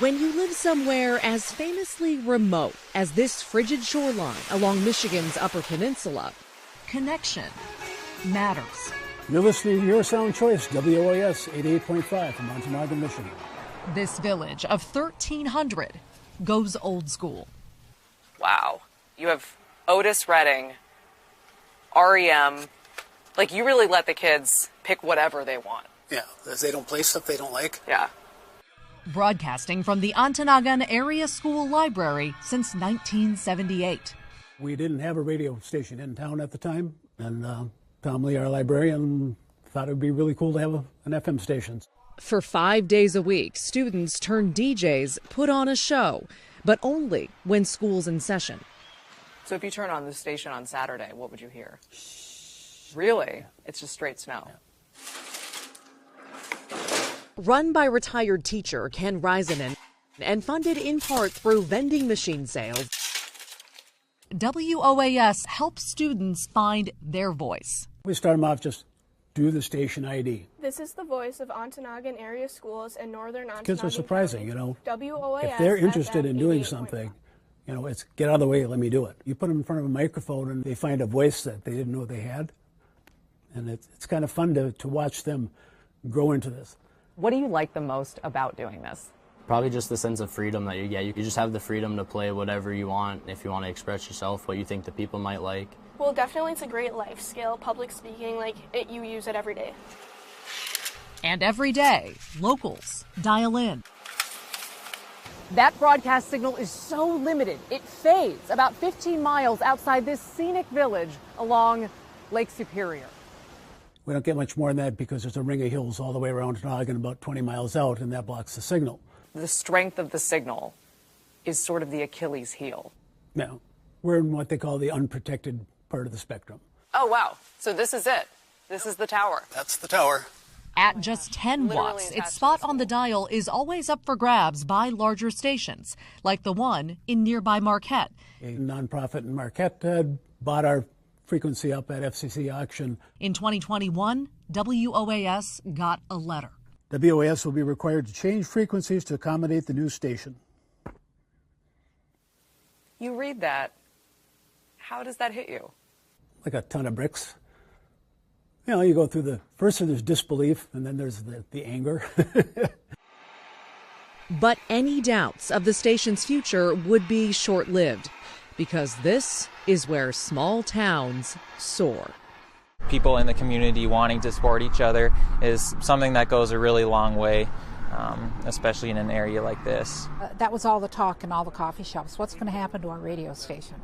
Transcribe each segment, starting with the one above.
When you live somewhere as famously remote as this frigid shoreline along Michigan's Upper Peninsula, connection matters. You're listening to your sound choice, WOAS 88.5 from Ontonagon, Michigan. This village of 1,300 goes old school. Wow. You have Otis Redding, REM. Like, you really let the kids pick whatever they want. Yeah, they don't play stuff they don't like. Yeah. Broadcasting from the Ontonagon Area School Library since 1978. We didn't have a radio station in town at the time, and Tom Lee, our librarian, thought it would be really cool to have an FM station. For 5 days a week, students turned DJs put on a show, but only when school's in session. So if you turn on the station on Saturday, what would you hear? Really? Yeah. It's just straight snow. Yeah. Run by retired teacher Ken Reisanen and funded in part through vending machine sales, WOAS helps students find their voice. We start them off just do the station ID. This is the voice of Ontonagon area schools in northern Ontonagon. Kids are surprising, County. you know. WOAS if they're interested FM in doing 88.1. something, you know, it's get out of the way, let me do it. You put them in front of a microphone and they find a voice that they didn't know they had. And it's kind of fun to watch them grow into this. What do you like the most about doing this? Probably just the sense of freedom that you get. You just have the freedom to play whatever you want. If you want to express yourself, what you think the people might like. Well, definitely it's a great life skill. Public speaking, you use it every day. And every day, locals dial in. That broadcast signal is so limited, it fades about 15 miles outside this scenic village along Lake Superior. We don't get much more than that because there's a ring of hills all the way around Ontonagon about 20 miles out, and that blocks the signal. The strength of the signal is sort of the Achilles heel. No, we're in what they call the unprotected part of the spectrum. Oh, wow. So this is it. This is the tower. That's the tower. At just 10 watts, its spot on the dial is always up for grabs by larger stations, like the one in nearby Marquette. A nonprofit in Marquette bought our frequency up at FCC auction. In 2021, WOAS got a letter. WOAS will be required to change frequencies to accommodate the new station. You read that. How does that hit you? Like a ton of bricks. You know, you go through first there's disbelief, and then there's the anger. But any doubts of the station's future would be short-lived, because this is where small towns soar. People in the community wanting to support each other is something that goes a really long way, especially in an area like this. That was all the talk in all the coffee shops. What's going to happen to our radio station?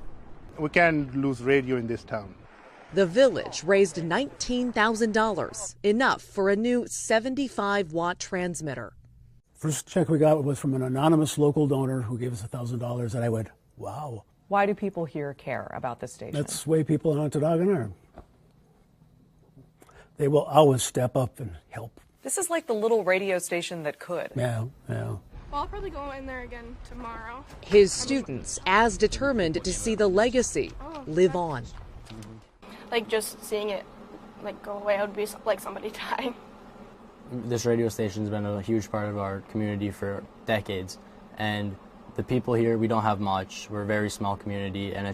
We can't lose radio in this town. The village raised $19,000, enough for a new 75-watt transmitter. First check we got was from an anonymous local donor who gave us $1,000, and I went, wow. Why do people here care about this station? That's the way people in Ontonagon are. They will always step up and help. This is like the little radio station that could. Yeah. Well, I'll probably go in there again tomorrow. His students as determined to see the legacy live on. Just seeing it go away, I would be like somebody dying. This radio station's been a huge part of our community for decades, and the people here, we don't have much. We're a very small community, and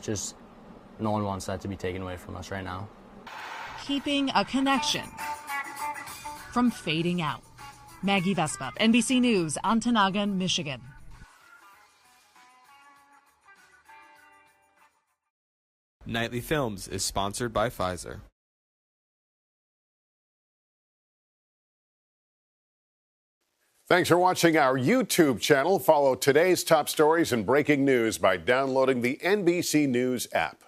no one wants that to be taken away from us right now. Keeping a connection from fading out. Maggie Vespa, NBC News, Ontonagon, Michigan. Nightly Films is sponsored by Pfizer. Thanks for watching our YouTube channel. Follow today's top stories and breaking news by downloading the NBC News app.